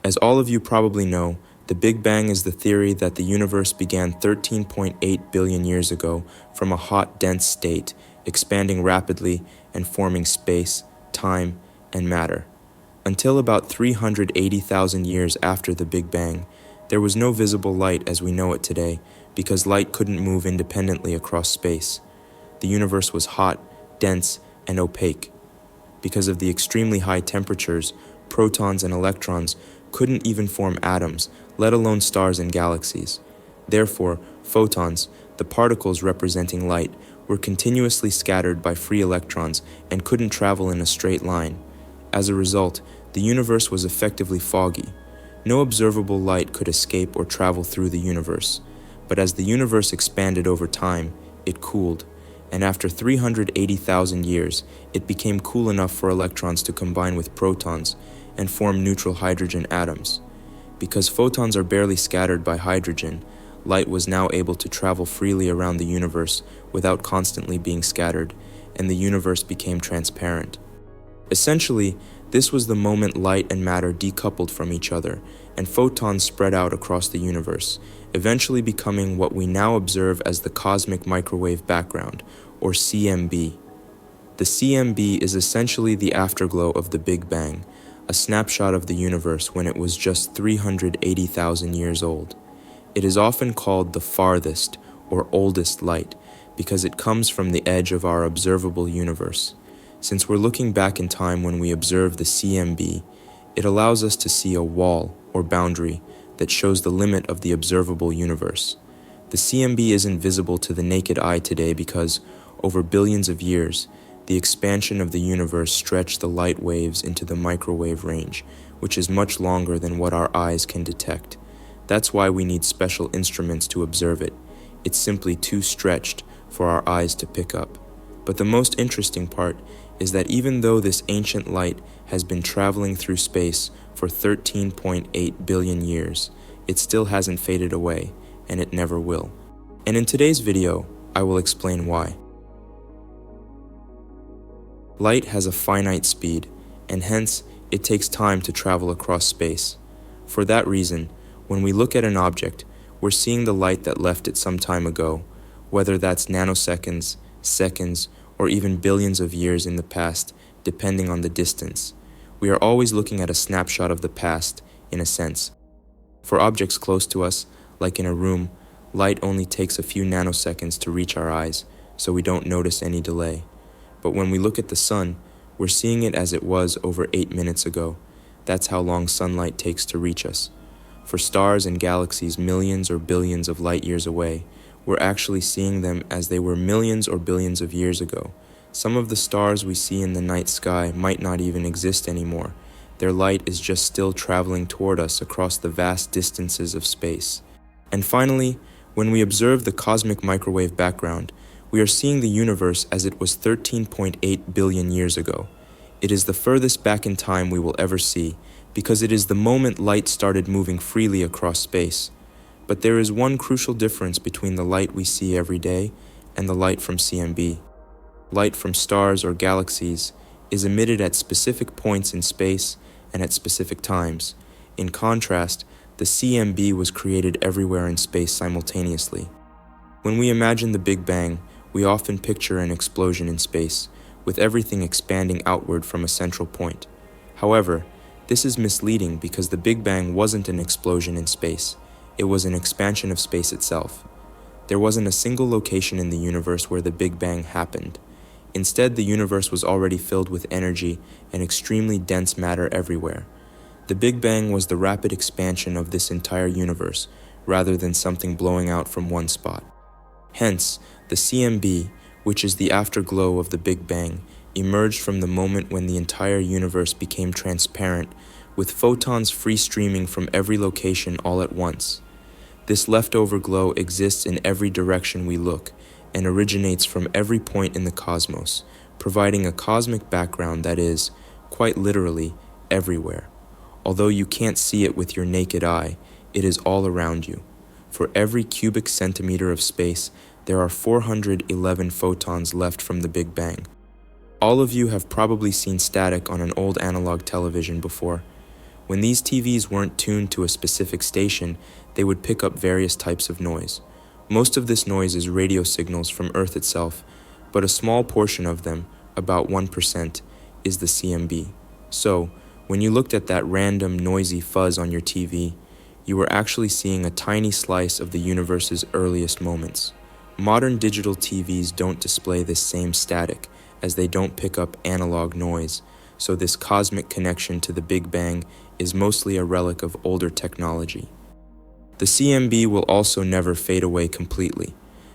As all of you probably know, the Big Bang is the theory that the universe began 13.8 billion years ago from a hot, dense state, expanding rapidly and forming space, time, and matter. Until about 380,000 years after the Big Bang, there was no visible light as we know it today, because light couldn't move independently across space. The universe was hot, dense, and opaque. Because of the extremely high temperatures, protons and electrons couldn't even form atoms, let alone stars and galaxies. Therefore, photons, the particles representing light, were continuously scattered by free electrons and couldn't travel in a straight line. As a result, the universe was effectively foggy. No observable light could escape or travel through the universe. But as the universe expanded over time, it cooled, and after 380,000 years, it became cool enough for electrons to combine with protons and form neutral hydrogen atoms. Because photons are barely scattered by hydrogen, light was now able to travel freely around the universe without constantly being scattered, and the universe became transparent. Essentially, this was the moment light and matter decoupled from each other, and photons spread out across the universe, eventually becoming what we now observe as the cosmic microwave background, or CMB. The CMB is essentially the afterglow of the Big Bang, a snapshot of the universe when it was just 380,000 years old. It is often called the farthest or oldest light because it comes from the edge of our observable universe. Since we're looking back in time when we observe the CMB, it allows us to see a wall or boundary that shows the limit of the observable universe. The CMB isn't visible to the naked eye today because, over billions of years, the expansion of the universe stretched the light waves into the microwave range, which is much longer than what our eyes can detect. That's why we need special instruments to observe it. It's simply too stretched for our eyes to pick up. But the most interesting part is that even though this ancient light has been traveling through space for 13.8 billion years, it still hasn't faded away, and it never will. And in today's video, I will explain why. Light has a finite speed, and hence, it takes time to travel across space. For that reason, when we look at an object, we're seeing the light that left it some time ago, whether that's nanoseconds, seconds, or even billions of years in the past, depending on the distance. We are always looking at a snapshot of the past, in a sense. For objects close to us, like in a room, light only takes a few nanoseconds to reach our eyes, so we don't notice any delay. But when we look at the sun, we're seeing it as it was over 8 minutes ago. That's how long sunlight takes to reach us. For stars and galaxies millions or billions of light years away, we're actually seeing them as they were millions or billions of years ago. Some of the stars we see in the night sky might not even exist anymore. Their light is just still traveling toward us across the vast distances of space. And finally, when we observe the cosmic microwave background, we are seeing the universe as it was 13.8 billion years ago. It is the furthest back in time we will ever see, because it is the moment light started moving freely across space. But there is one crucial difference between the light we see every day and the light from CMB. Light from stars or galaxies is emitted at specific points in space and at specific times. In contrast, the CMB was created everywhere in space simultaneously. When we imagine the Big Bang, we often picture an explosion in space, with everything expanding outward from a central point. However, this is misleading because the Big Bang wasn't an explosion in space. It was an expansion of space itself. There wasn't a single location in the universe where the Big Bang happened. Instead, the universe was already filled with energy and extremely dense matter everywhere. The Big Bang was the rapid expansion of this entire universe, rather than something blowing out from one spot. Hence, the CMB, which is the afterglow of the Big Bang, emerged from the moment when the entire universe became transparent, with photons free streaming from every location all at once. This leftover glow exists in every direction we look, and originates from every point in the cosmos, providing a cosmic background that is, quite literally, everywhere. Although you can't see it with your naked eye, it is all around you. For every cubic centimeter of space, there are 411 photons left from the Big Bang. All of you have probably seen static on an old analog television before. When these TVs weren't tuned to a specific station, they would pick up various types of noise. Most of this noise is radio signals from Earth itself, but a small portion of them, about 1%, is the CMB. So, when you looked at that random noisy fuzz on your TV, you were actually seeing a tiny slice of the universe's earliest moments. Modern digital TVs don't display this same static, as they don't pick up analog noise, so this cosmic connection to the Big Bang is mostly a relic of older technology. The CMB will also never fade away completely.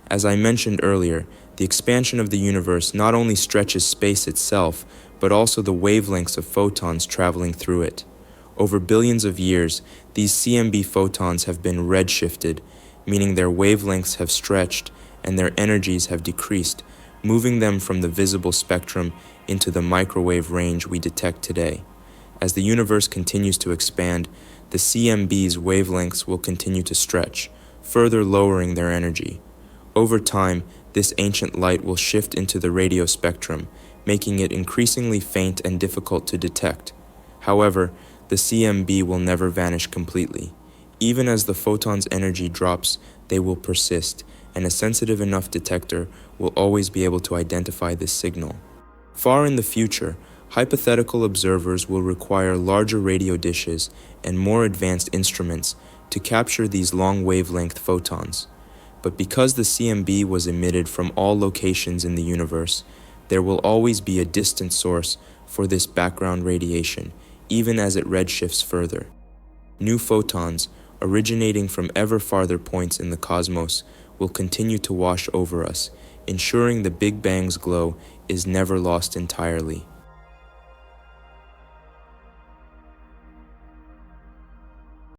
As I mentioned earlier, the expansion of the universe not only stretches space itself, but also the wavelengths of photons traveling through it. Over billions of years, these CMB photons have been redshifted, meaning their wavelengths have stretched and their energies have decreased, moving them from the visible spectrum into the microwave range we detect today. As the universe continues to expand, the CMB's wavelengths will continue to stretch, further lowering their energy. Over time, this ancient light will shift into the radio spectrum, making it increasingly faint and difficult to detect. However, the CMB will never vanish completely. Even as the photon's energy drops, they will persist, and a sensitive enough detector will always be able to identify this signal. Far in the future, hypothetical observers will require larger radio dishes and more advanced instruments to capture these long wavelength photons. But because the CMB was emitted from all locations in the universe, there will always be a distant source for this background radiation, even as it redshifts further. New photons, originating from ever farther points in the cosmos, will continue to wash over us, ensuring the Big Bang's glow is never lost entirely.